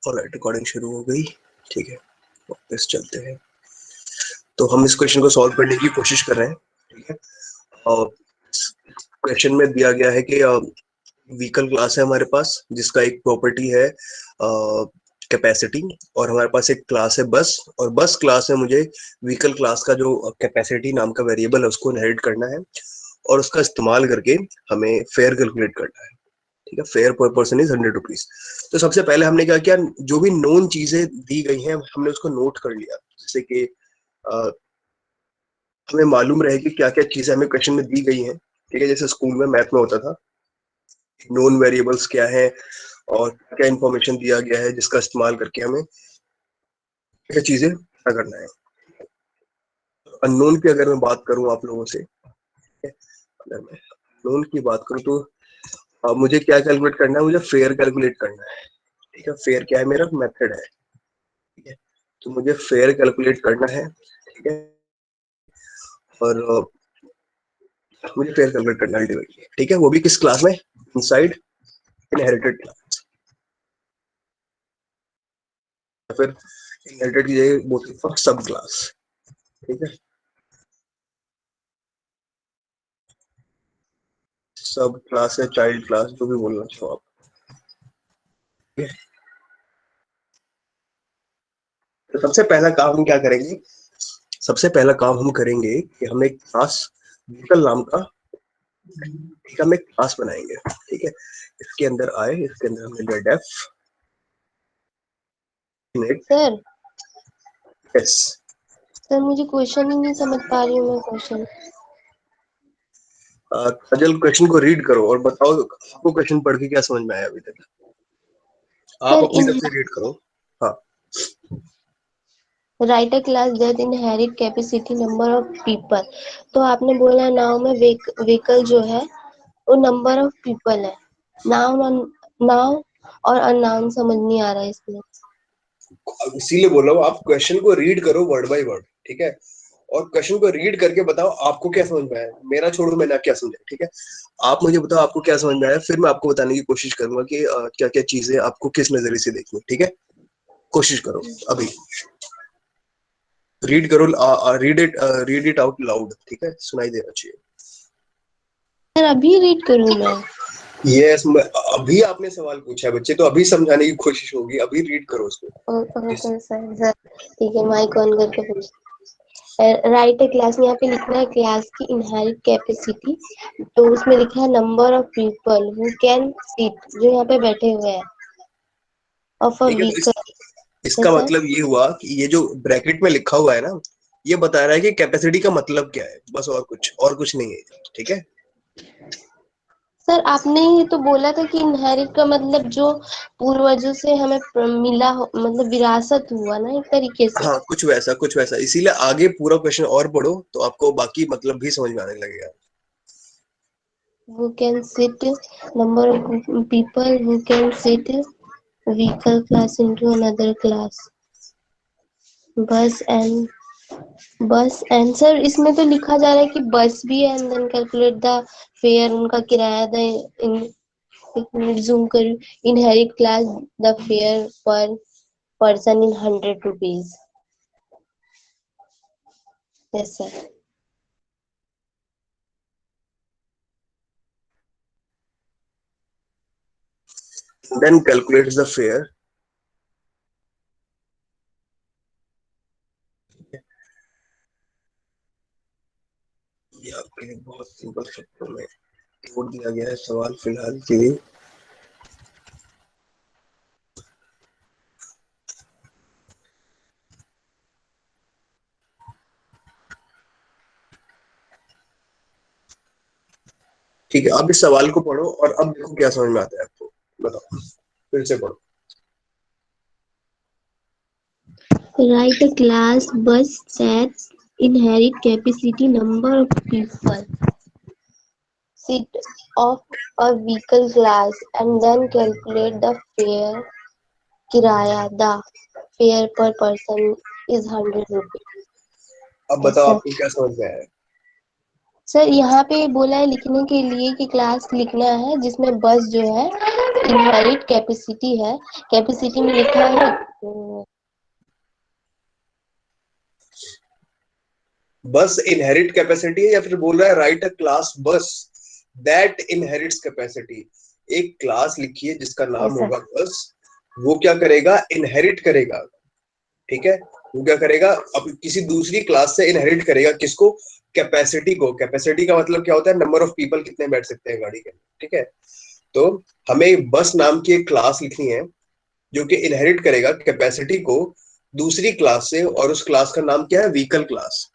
Alright, recording शुरू हो गई। ठीक है, वापस चलते हैं। तो हम इस क्वेश्चन को सॉल्व करने की कोशिश कर रहे हैं। ठीक है, और क्वेश्चन में दिया गया है कि व्हीकल क्लास है हमारे पास, जिसका एक प्रॉपर्टी है कैपेसिटी, और हमारे पास एक क्लास है बस, और बस क्लास में मुझे व्हीकल क्लास का जो कैपेसिटी नाम का वेरिएबल है उसको इनहेरिट करना है, और उसका इस्तेमाल करके हमें फेयर कैलकुलेट करना है। ठीक है, fair per person is 100 rupees. तो सबसे पहले हमने क्या किया, जो भी नोन चीजें दी गई हैं हमने उसको नोट कर लिया, जैसे कि हमें मालूम रहे कि क्या क्या चीजें हमें क्वेश्चन में दी गई हैं। ठीक है, जैसे स्कूल में मैथ में होता था, नोन वेरिएबल्स क्या है और क्या इंफॉर्मेशन दिया गया है जिसका इस्तेमाल करके हमें क्या चीजें पता करना है। अननोन की अगर मैं बात करूं आप लोगों से, अगर मैं अननोन की बात करूं तो मुझे क्या कैलकुलेट करना है, मुझे फेयर कैलकुलेट करना है। ठीक है, फेयर क्या है, मेरा मेथड है। ठीक है, तो मुझे फेयर कैलकुलेट करना है। ठीक है, और मुझे फेयर कैलकुलेट करना है अल्टीमेटली। ठीक है, वो भी किस क्लास में, इनसाइड इनहेरिटेड क्लास, या फिर इनहेरिटेड की जगह बोलते हैं सब क्लास। ठीक है, सब क्लास है, चाइल्ड क्लास, जो भी बोलना चाहो आप। ठीक है, तो सबसे पहला काम हम क्या करेंगे, सबसे पहला काम हम करेंगे कि हम एक क्लास व्हीकल नाम का, ठीक है, हम एक क्लास बनाएंगे। ठीक है, इसके अंदर आए, इसके अंदर हमने लिया def init. Sir yes, sir मुझे क्वेश्चन ही नहीं समझ पा रही हूँ मैं क्वेश्चन। काजल क्वेश्चन को रीड करो और बताओ आपको क्वेश्चन पढ़ के क्या समझ में आया अभी तक। आप सर अपनी इन तरफ से रीड करो। हाँ, right a class that inherit capacity number of people. तो आपने बोला नाउ में व्हीकल जो है वो नंबर ऑफ पीपल है। नाउन नाउन और अननाउन समझ नहीं आ रहा है इसमें। इसीलिए बोल रहा हूँ आप क्वेश्चन को रीड करो वर्ड बाय वर्ड। ठीक है, और क्वेश्चन को रीड करके बताओ आपको क्या समझ में आया, मेरा छोड़ो मैंने क्या समझा। ठीक है, आप मुझे बताओ आपको क्या समझ में आया, फिर मैं आपको बताने की कोशिश करूंगा कि क्या क्या चीजें आपको किस नजरिए से देखनी। ठीक है, कोशिश करो अभी, रीड करो, रीड इट आउट लाउड। ठीक है, सुनाई देना चाहिए। सर अभी रीड करूँ मैं? यस, अभी आपने सवाल पूछा है बच्चे, तो अभी समझाने की कोशिश होगी, अभी रीड करो उसको। ओके सर सर ठीक है, माइक ऑन करके पूछ। राइट है क्लास में यहाँ पे लिखना है क्लास की इनहेरिट कैपेसिटी, तो उसमें लिखा है number of people who can sit, जो यहाँ पे बैठे हुए हैं, ऑफ अ ठीक है, तो व्हीकल। इसका सर मतलब ये हुआ कि ये जो ब्रैकेट में लिखा हुआ है ना, ये बता रहा है कि कैपेसिटी का मतलब क्या है, बस, और कुछ नहीं है। ठीक है, सर आपने ही तो बोला था कि इनहेरिट का मतलब जो पूर्वजों से हमें मिला हो, मतलब विरासत हुआ ना एक तरीके से। हाँ, कुछ वैसा कुछ वैसा, इसीलिए आगे पूरा क्वेश्चन और पढ़ो तो आपको बाकी मतलब भी समझ में आने लगेगा। Who can sit, number of people who can sit vehicle class into another class, बस एंड बस आंसर इसमें तो लिखा जा रहा है कि बस भी है and then calculate the fare, उनका किराया द इन, एक मिनट जूम करूं, inherit class the fare per person in 100 rupees. Yes sir. Then calculates the fare. ये आपके लिए बहुत सिंपल शब्दों में छोड़ दिया गया है सवाल फिलहाल के लिए। ठीक है, अब इस सवाल को पढ़ो और अब देखो क्या समझ में आता है आपको, बताओ, फिर से पढ़ो। राइट अ क्लास बस that inherit capacity number of people sit of a vehicle class and then calculate the fare, kiraya, the fare per person is 100 rupees. अब यस बताओ सर। आपको क्या समझ में आया। सर यहाँ पे बोला है लिखने के लिए कि क्लास लिखना है जिसमें बस जो है इनहेरिट कैपेसिटी है, कैपेसिटी में लिखा है बस इनहेरिट कैपेसिटी है, या फिर बोल रहा है राइट अ क्लास बस दैट इनहेरिट्स कैपेसिटी। एक क्लास लिखिए जिसका नाम होगा बस, वो क्या करेगा, इनहेरिट करेगा। ठीक है, वो क्या करेगा, अब किसी दूसरी क्लास से इनहेरिट करेगा किसको, कैपेसिटी को। कैपेसिटी का मतलब क्या होता है, नंबर ऑफ पीपल कितने बैठ सकते हैं गाड़ी के अंदर। ठीक है, तो हमें बस नाम की एक क्लास लिखनी है जो कि इनहेरिट करेगा कैपेसिटी को दूसरी क्लास से, और उस क्लास का नाम क्या है, vehicle class.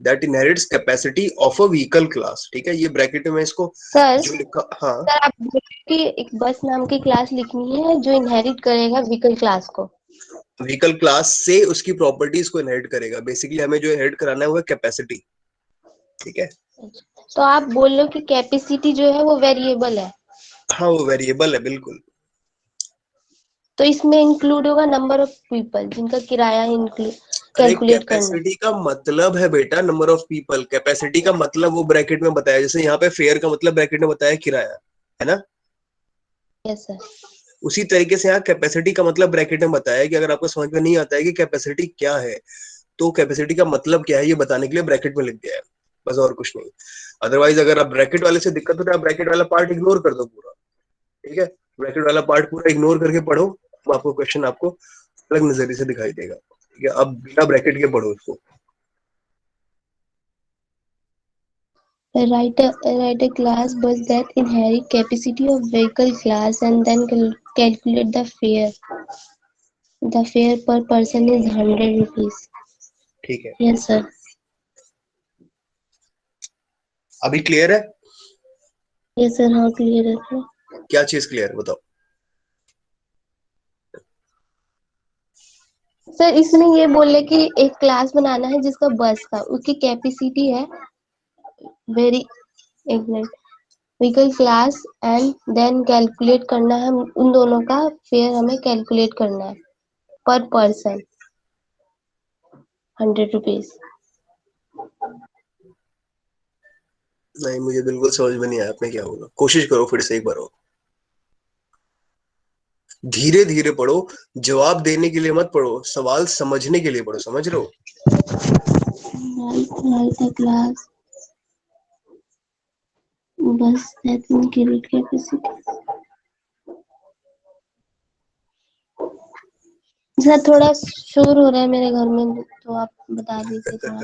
That inherits capacity of a vehicle class. ठीक है, ये ब्रैकेट में इसको सर। जो लिखा, हाँ सर आप बोल रहे कि एक बस नाम की क्लास लिखनी है जो इनहेरिट करेगा व्हीकल क्लास को। व्हीकल क्लास से उसकी प्रॉपर्टीज को इनहेरिट करेगा। बेसिकली हमें जो इनहेरिट कराना है वो है कैपेसिटी। ठीक है, तो आप बोल रहे हो कि कैपेसिटी जो है वो वेरिएबल है, हाँ वो वेरिएबल है बिल्कुल। तो इसमें इंक्लूड होगा नंबर ऑफ पीपल जिनका किराया इंक्लूड अरे कैलकुलेट करना है। कैपेसिटी का मतलब है बेटा नंबर ऑफ पीपल, कैपेसिटी का मतलब वो ब्रैकेट में बताया, जैसे यहाँ पे फेयर का मतलब ब्रैकेट में बताया किराया, है ना। Yes sir. उसी तरीके से यहाँ कैपेसिटी का मतलब ब्रैकेट में बताया कि अगर आपको समझ में नहीं आता है कि कैपेसिटी क्या है, तो कैपेसिटी का मतलब क्या है ये बताने के लिए ब्रैकेट में लिख दिया है, बस और कुछ नहीं। अदरवाइज अगर आप ब्रैकेट वाले से दिक्कत हो तो आप ब्रैकेट वाला पार्ट इग्नोर कर दो पूरा। ठीक है, ब्रैकेट वाला पार्ट पूरा इग्नोर करके पढ़ो, तो आपको क्वेश्चन आपको अलग नजरिए से दिखाई देगा। ठीक है, अब बिना ब्रैकेट के पढ़ो उसको। Write a class bus that inherit capacity of vehicle class and then calculate the fare. The fare per person is 100 rupees. ठीक है, Yes sir. अभी क्लियर है। Yes sir, हाँ क्लियर है sir. क्या चीज क्लियर बताओ। सर इसमें ये बोले कि एक क्लास बनाना है जिसका बस का उसकी कैपेसिटी है वेरी एक minute vehicle class and then calculate करना है उन दोनों का फेयर हमें कैलकुलेट करना है पर पर्सन 100 रुपीज। नहीं, मुझे बिल्कुल समझ में नहीं आया आपने क्या बोला, कोशिश करो फिर से एक बार और। धीरे धीरे पढ़ो, जवाब देने के लिए मत पढ़ो, सवाल समझने के लिए पढ़ो, समझ रहे हो। क्लास बस दैट कैलकुलेट कैपेसिटी। सर थोड़ा शोर हो रहा है मेरे घर में तो आप बता दीजिए थोड़ा।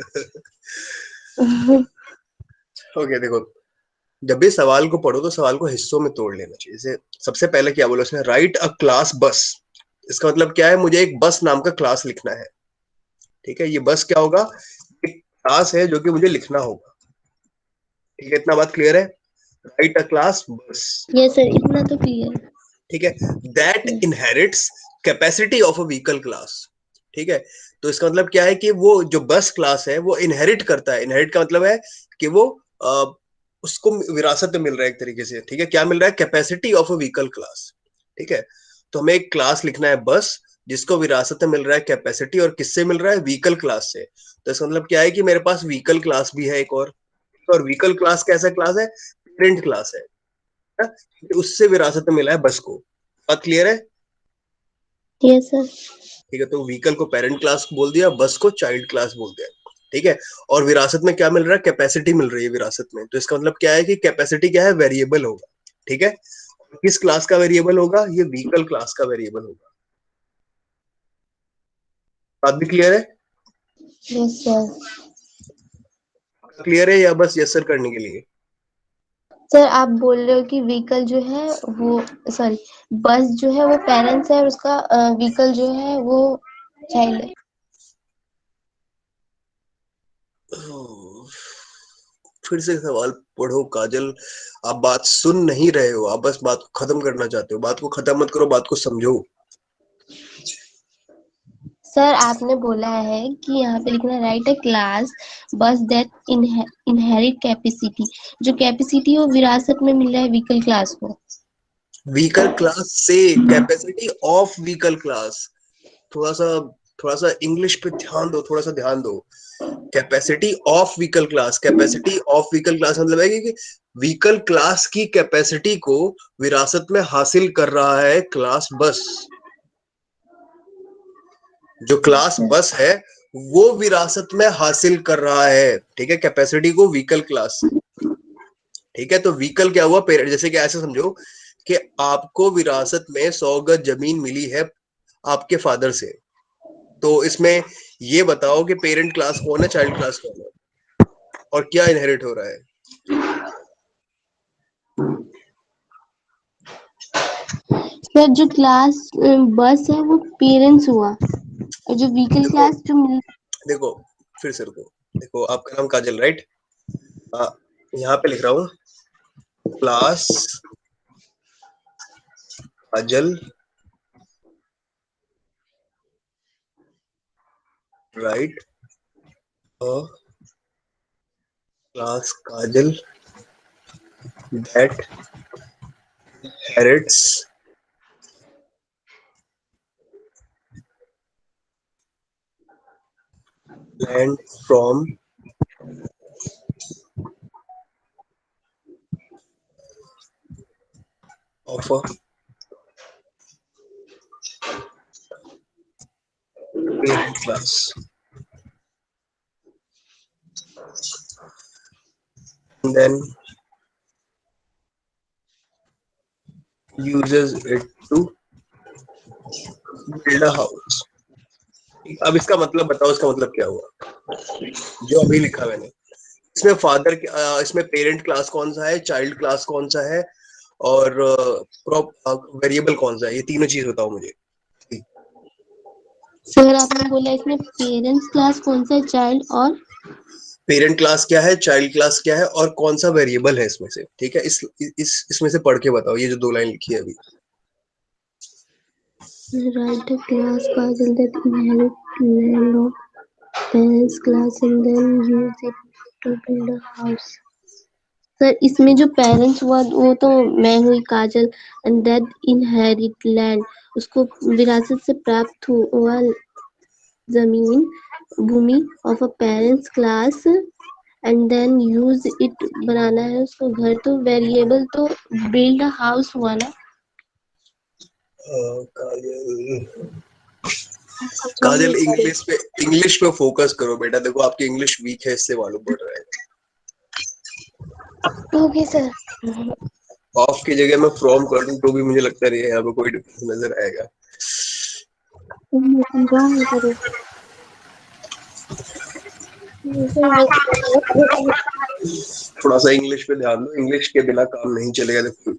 ओके देखो, जब भी सवाल को पढ़ो तो सवाल को हिस्सों में तोड़ लेना चाहिए। जैसे सबसे पहले क्या बोला उसने, राइट अ क्लास बस। इसका मतलब क्या है, मुझे एक बस नाम का क्लास लिखना है। ठीक है, ये बस क्या होगा, एक क्लास है जो कि मुझे लिखना होगा। ठीक है, इतना बात क्लियर है, राइट अ क्लास बस। ये सर इतना तो क्लियर। ठीक है, that inherits capacity of a vehicle class. ठीक है, तो इसका मतलब क्या है कि वो जो बस क्लास है वो इनहेरिट करता है। इनहेरिट का मतलब है कि वो उसको विरासत में मिल रहा है एक तरीके से। ठीक है, क्या मिल रहा है, capacity of a vehicle class. ठीक है, तो हमें एक क्लास लिखना है बस जिसको विरासत में मिल रहा है कैपेसिटी, और किससे मिल रहा है, व्हीकल क्लास से। तो इसका मतलब क्या है कि मेरे पास व्हीकल क्लास भी है एक और व्हीकल क्लास कैसा क्लास है, पेरेंट क्लास है ना? उससे विरासत में मिला है बस को। बात क्लियर है। Yes sir. ठीक है, तो व्हीकल को पेरेंट क्लास बोल दिया, बस को चाइल्ड क्लास बोल दिया। ठीक है, और विरासत में क्या मिल रहा है, कैपेसिटी मिल रही है विरासत में। तो इसका मतलब क्या है कि कैपेसिटी क्या है, वेरिएबल होगा। ठीक है, किस क्लास का वेरिएबल होगा, ये व्हीकल क्लास का वेरिएबल होगा। बात भी क्लियर है। Yes sir. क्लियर है या बस यस सर करने के लिए। सर आप बोल रहे हो कि व्हीकल जो है वो सॉरी बस जो है वो पेरेंट्स है और उसका व्हीकल जो है वो चाइल्ड है। फिर से सवाल पढ़ो काजल, आप बात सुन नहीं रहे हो, आप बस बात को खत्म करना चाहते हो। बात को खत्म मत करो, बात को समझो। सर आपने बोला है कि यहाँ पे लिखना राइट अ क्लास बस दैट इनहेरिट कैपेसिटी, जो कैपेसिटी है वो विरासत में मिल रहा है व्हीकल क्लास को। व्हीकल क्लास से, कैपेसिटी ऑफ व्हीकल क्लास। थोड़ा सा थोड़ा सा इंग्लिश पे ध्यान दो, थोड़ा सा ध्यान दो। Capacity of vehicle class, capacity of vehicle class मतलब है कि व्हीकल क्लास की कैपेसिटी को विरासत में हासिल कर रहा है क्लास बस। जो क्लास बस है वो विरासत में हासिल कर रहा है, ठीक है, कैपेसिटी को व्हीकल क्लास से। ठीक है, तो व्हीकल क्या हुआ, पेरेंट, जैसे कि ऐसे समझो कि आपको विरासत में 100 गज जमीन मिली है आपके फादर से, तो इसमें ये बताओ कि पेरेंट क्लास कौन है, चाइल्ड क्लास कौन है, और क्या इनहेरिट हो रहा है। सर जो क्लास बस है वो पेरेंट्स हुआ, और जो व्हीकल देखो क्लास जो मिल देखो फिर से रुको, देखो आपका नाम काजल, राइट? यहाँ पे लिख रहा हूँ class Kajal, right? Class Kajal that inherits land from of a parent class, and then uses it to build a house. अब इसका मतलब बताओ, इसका मतलब क्या हुआ जो अभी लिखा मैंने? इसमें फादर, इसमें पेरेंट क्लास कौन सा है, चाइल्ड क्लास कौन सा है, और वेरिएबल कौन सा है, ये तीनों चीज बताओ मुझे। सर आपने बोला इसमें पेरेंट्स क्लास कौन सा है, चाइल्ड और पेरेंट क्लास क्या है, चाइल्ड क्लास क्या है, और कौन सा वेरिएबल है इसमें से, ठीक है? इसमें से पढ़ के बताओ, ये जो 2 लाइन लिखी है अभी। write a class causal that inherit land of parents class and then use it to build a house. Sir इसमें जो पेरेंट्स हुआ वो तो मैं हुई काजल, एंड दैट इनहेरिट लैंड, उसको विरासत से प्राप्त हुआ जमीन, भूमि of a parents class, and then use it, बनाना है उसको घर, तो वेरिएबल तो बिल्ड अ हाउस हुआ ना। काजल इंग्लिश पे फोकस करो बेटा, देखो आपकी इंग्लिश वीक है, इससे मालूम पड़ रहा है। Okay sir. ऑफ की जगह मैं फ्रॉम कर दूं तो भी मुझे लगता नहीं है यहाँ पे कोई डिफरेंस नजर आएगा। थोड़ा सा इंग्लिश पे ध्यान दो, इंग्लिश के बिना काम नहीं चलेगा, देखो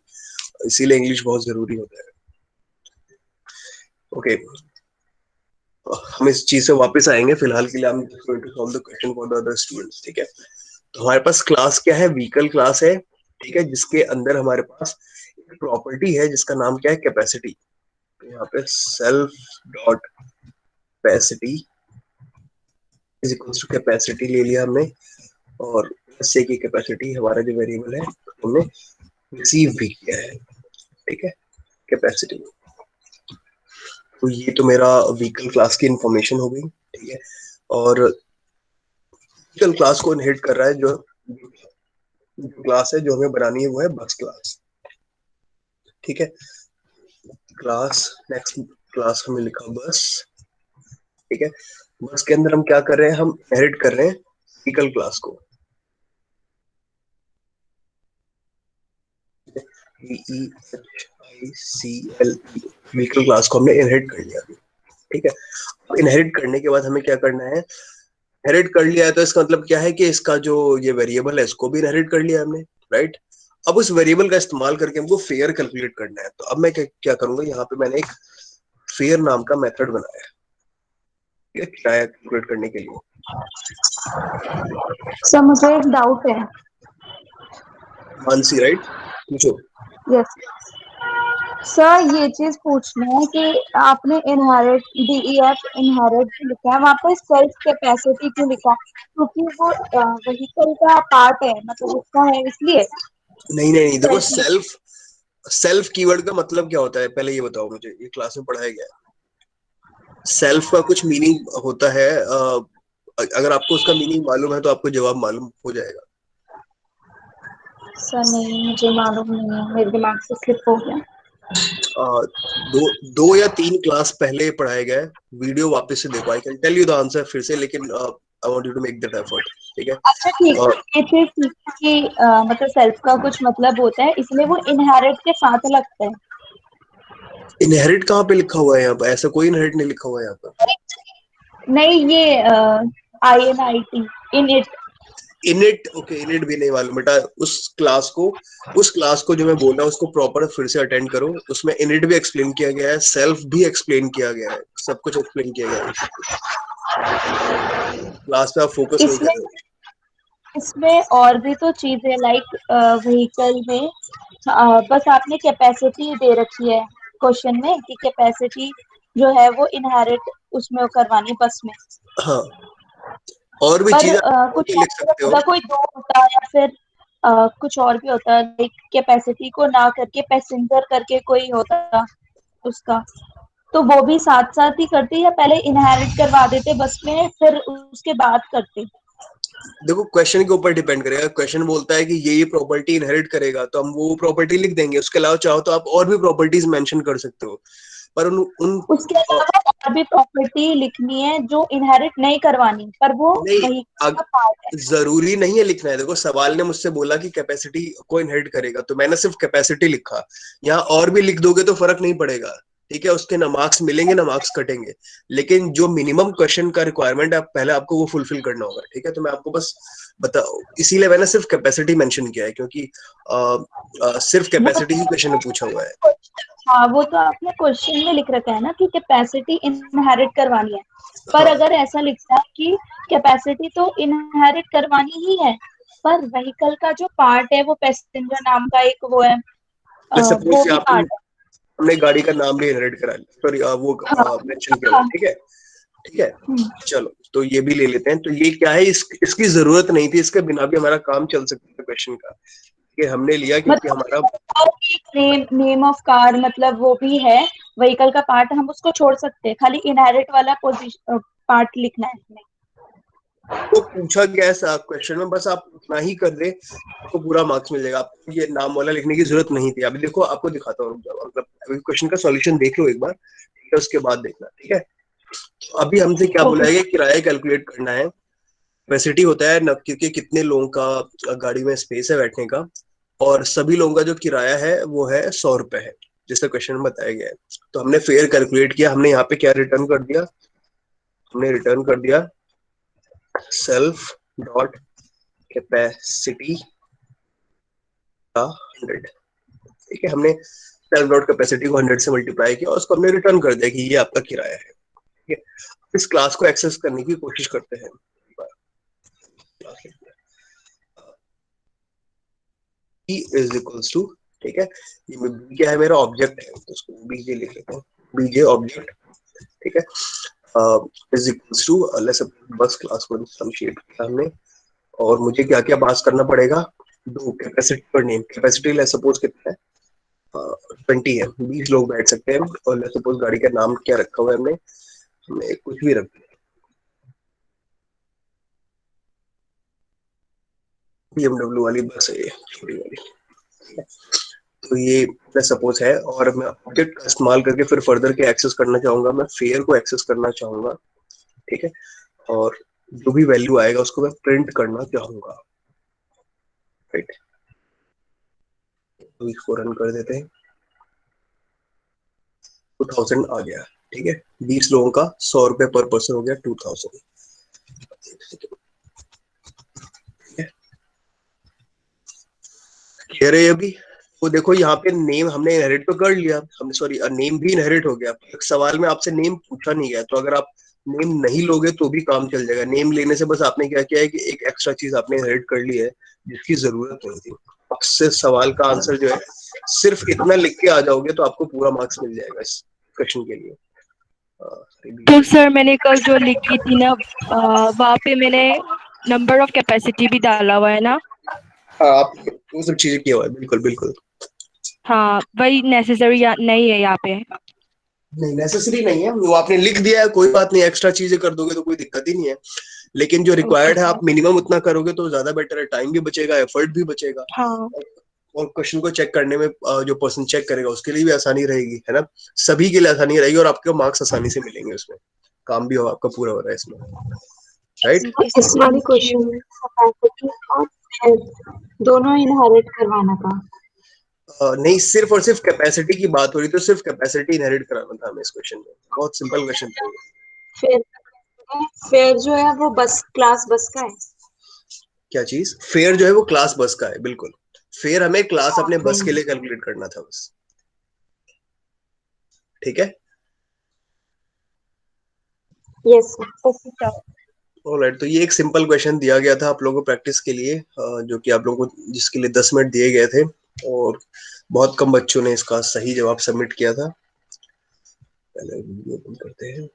इसीलिए इंग्लिश बहुत जरूरी होता है। ओके, हम इस चीज से वापस आएंगे, फिलहाल के लिए हम going to solve the question for the other students, ठीक है? तो हमारे पास क्लास क्या है, व्हीकल क्लास है, ठीक है, जिसके अंदर हमारे पास एक प्रॉपर्टी है जिसका नाम क्या है, कैपेसिटी। तो यहाँ पे self dot capacity is equals to capacity ले लिया हमने, और से की कैपेसिटी हमारा जो वेरिएबल है हमने रिसीव भी किया है, ठीक है, कैपेसिटी। तो ये तो मेरा व्हीकल क्लास की इंफॉर्मेशन हो गई, ठीक है? और व्हीकल क्लास को इनहेरिट कर रहा है जो क्लास है जो हमें बनानी है वो है बस क्लास, ठीक है? क्लास, नेक्स्ट क्लास हमने लिखा बस, ठीक है? बस के अंदर हम क्या कर रहे हैं, हम इनहेरिट कर रहे हैं व्हीकल क्लास को, व्हीकल क्लास को हमने इनहेरिट कर लिया, ठीक है? अब इनहेरिट करने के बाद हमें क्या करना है, इनहेरिट कर लिया है तो इसका मतलब क्या है कि इसका जो ये वेरिएबल है इसको भी इनहेरिट कर लिया हमने, राइट? अब उस वेरिएबल का इस्तेमाल करके हमको फेयर कैलकुलेट करना है। तो अब मैं क्या करूंगा, यहाँ पे मैंने एक फेयर नाम का मेथड बनाया है, ठीक है, किराया कैलकुलेट करने के लिए। सर मुझे एक डाउट है। मानसी, राइट? पूछो। यस सर, ये चीज पूछना है कि आपने इनहेरिट डीईएफ इनहेरिट लिखा है, वहाँ पे सेल्फ कैपेसिटी क्यों लिखा है? क्योंकि वो व्हीकल का पार्ट है, मतलब उसका है, इसलिए। नहीं, देखो सेल्फ कीवर्ड का मतलब क्या होता है पहले ये बताओ मुझे, ये क्लास में पढ़ाया गया है? सेल्फ का कुछ मीनिंग होता है, अगर आपको उसका मीनिंग मालूम है तो आपको जवाब मालूम हो जाएगा। सर नहीं, मुझे मालूम नहीं है, मेरे दिमाग से स्लिप हो गया। दो या तीन क्लास पहले पढ़ाए गए वीडियो वापस से देखो। I can tell you the answer फिर से, लेकिन I want you to make that effort, ठीक है। अच्छा ठीक है, और ये चीज ठीक है कि मतलब सेल्फ का कुछ मतलब होता है, इसलिए वो इनहेरिट के साथ लगता है। इनहेरिट कहाँ पे लिखा हुआ है यहाँ पर? ऐसा कोई इनहेरिट नहीं लिखा हुआ है यहाँ पर। नहीं, ये INIT, in it. Init, okay, init भी नहीं मालूम बेटा। उस क्लास को जो मैं बोल रहा हूँ उसको प्रॉपर फिर से अटेंड करो। उसमें इनिट भी एक्सप्लेन किया गया है, सेल्फ भी एक्सप्लेन किया गया है, सब कुछ एक्सप्लेन किया गया है। क्लास पे आप फोकस नहीं कर इसमें रहे हो। इसमें और भी तो चीजें लाइक व्हीकल में बस आपने कैपेसिटी दे रखी है क्वेश्चन में कि कैपेसिटी जो है वो इनहेरिट उसमें करवानी बस में। हाँ, और भी पर चीजें आप कुछ लिख और सकते हो। होता, कोई दो होता या फिर कुछ और भी होता, लाइक कैपेसिटी को ना करके पैसेंजर करके कोई होता उसका, तो वो भी साथ साथ ही करते या पहले इनहेरिट करवा देते बस में फिर उसके बाद करते। देखो, क्वेश्चन के ऊपर डिपेंड करेगा। क्वेश्चन बोलता है कि ये प्रॉपर्टी इनहेरिट करेगा तो हम वो प्रॉपर्टी लिख देंगे। उसके अलावा चाहो तो आप और भी प्रॉपर्टीज मेंशन कर सकते हो, पर उन उन उसके अलावा और भी प्रॉपर्टी लिखनी है जो इनहेरिट नहीं करवानी, पर वो नहीं, वही का पार्ट है। जरूरी नहीं है लिखना है। देखो, सवाल ने मुझसे बोला कि कैपेसिटी को इनहेरिट करेगा, तो मैंने सिर्फ कैपेसिटी लिखा। यहाँ और भी लिख दोगे तो फर्क नहीं पड़ेगा, ठीक है। उसके ना मार्क्स मिलेंगे ना मार्क्स कटेंगे, लेकिन जो मिनिमम क्वेश्चन का रिक्वायरमेंट है पहले आपको वो फुलफिल करना होगा, ठीक है। तो मैं आपको बस बताओ, इसीलिए मैंने सिर्फ कैपेसिटी मेंशन किया है, क्योंकि सिर्फ वो कैपेसिटी ही क्वेश्चन में पूछा हुआ है। तो हाँ, वो तो आपने क्वेश्चन में लिख रखा है ना कि कैपेसिटी इनहेरिट करवानी है। पर हाँ, अगर ऐसा लिखता है कि कैपेसिटी तो इनहेरिट करवानी ही है, पर व्हीकल का जो पार्ट है वो पैसेंजर नाम का एक वो है, वो सपोज भी आपने पार्ट है। हमने गाड़ी का नाम भी इनहेरिट करा लिया, सॉरी, वो हाँ मेंशन किया हुआ है, हाँ। ठीक है। ठीक है, चलो तो ये भी ले लेते हैं। तो ये क्या है, इसकी जरूरत नहीं थी, इसके बिना भी हमारा काम चल सकता है क्वेश्चन का। ये हमने लिया क्योंकि हमारा मतलब नेम ऑफ कार मतलब वो भी है व्हीकल का पार्ट, हम उसको छोड़ सकते हैं, खाली इनहेरिट वाला पोजीशन पार्ट लिखना है हमें। तो पूछा गया है क्वेश्चन में, बस आप उतना ही कर दे, आपको पूरा मार्क्स मिल जाएगा। आपको ये नाम वाला लिखने की जरूरत नहीं थी। अभी देखो, आपको दिखाता हूँ, मतलब अभी क्वेश्चन का सॉल्यूशन देख लो एक बार, ठीक है, उसके बाद देखना, ठीक है। तो अभी हमसे क्या बोला ओके। है कि किराया कैलकुलेट करना है। कैपेसिटी होता है न, क्योंकि कितने लोगों का गाड़ी में स्पेस है बैठने का, और सभी लोगों का जो किराया है वो है 100 रुपए है, जैसा क्वेश्चन में बताया गया है। तो हमने फेयर कैलकुलेट किया। हमने यहाँ पे क्या रिटर्न कर दिया, हमने रिटर्न कर दिया सेल्फ डॉट कैपेसिटी का 100, ठीक है। हमने सेल्फ डॉट कैपेसिटी को 100 से मल्टीप्लाई किया और उसको हमने रिटर्न कर दिया कि ये आपका किराया है, ठीक है। इस क्लास को एक्सेस करने की कोशिश करते हैं। b इज इक्वल्स टू, ठीक है, ये b क्या है, मेरा ऑब्जेक्ट है, तो उसको bj लिख लेते हैं, bj ऑब्जेक्ट, ठीक है, is equals to, let's suppose bus class को इनिशिएट किया हमने, और मुझे क्या क्या पास करना पड़ेगा, दो कैपेसिटी और नेम। कैपेसिटी लेट्स सपोज कितना है, 20 है, 20 लोग बैठ सकते हैं। और लेट्स सपोज गाड़ी का नाम क्या रखा हुआ है हमने, हमने कुछ भी रख दिया, BMW वाली बस है ये, छोटी वाली। तो ये सपोज है, और मैं ऑब्जेक्ट का इस्तेमाल करके फिर फर्दर के एक्सेस करना चाहूंगा, मैं फेयर को एक्सेस करना चाहूंगा, ठीक है। और जो भी वैल्यू आएगा उसको मैं प्रिंट करना चाहूंगा, राइट। तो इसको रन कर देते हैं, 2000 आ गया, ठीक है। 20 लोगों का 100 रुपए पर पर्सन हो गया 2000, क्लियर है अभी। तो देखो, यहाँ पे नेम हमने इनहेरिट तो कर लिया, हमने सॉरी नेम भी इनहेरिट हो गया। एक सवाल में आपसे नेम पूछा नहीं गया, तो अगर आप नेम नहीं लोगे तो भी काम चल जाएगा। नेम लेने से बस आपने क्या किया है कि एक एक्स्ट्रा चीज आपने इनहेरिट कर ली है जिसकी जरूरत नहीं थी। आपसे सवाल का आंसर जो है सिर्फ इतना लिख के आ जाओगे तो आपको पूरा मार्क्स मिल जाएगा इस क्वेश्चन के लिए। तो सर मैंने कल जो लिखी थी ना, वहाँ पे मैंने नंबर ऑफ कैपेसिटी भी डाला हुआ है ना। हाँ, आप वो सब चीजें किया हुआ है, बिल्कुल बिल्कुल। हाँ, वही नेसेसरी नहीं है यहाँ पे। नहीं, नेसेसरी नहीं है, वो आपने लिख दिया है, कोई बात नहीं, एक्स्ट्रा चीजें कर दोगे तो कोई दिक्कत ही नहीं है। लेकिन जो रिक्वायर्ड है आप मिनिमम उतना करोगे तो ज्यादा बेटर है, टाइम भी बचेगा, एफर्ट भी बचेगा। हाँ। और क्वेश्चन को चेक करने में जो पर्सन चेक करेगा उसके लिए भी आसानी रहेगी, है ना, सभी के लिए आसानी रहेगी और आपको मार्क्स आसानी से मिलेंगे, उसमें काम भी आपका पूरा हो रहा है इसमें, राइट। इस वाले क्वेश्चन में कैपेसिटी और दोनों इनहेरिट करवाना था। नहीं, सिर्फ और सिर्फ कैपेसिटी की बात हो रही, तो सिर्फ कैपेसिटी इनहेरिट कराना था हमें इस क्वेश्चन में। बहुत सिंपल क्वेश्चन था ये। फेयर जो है वो बस क्लास बस का है। क्या चीज? फेयर जो है वो क्लास बस का है, बिल्कुल। फेयर हमें क्लास अपने बस के लिए कैलकुलेट करना था बस, ठीक है। यस ऑलराइट, तो ये एक सिंपल क्वेश्चन दिया गया था आप लोगों को प्रैक्टिस के लिए, जो कि आप लोगों को, जिसके लिए 10 मिनट दिए गए थे, और बहुत कम बच्चों ने इसका सही जवाब सबमिट किया था। पहले वीडियो ओपन करते हैं।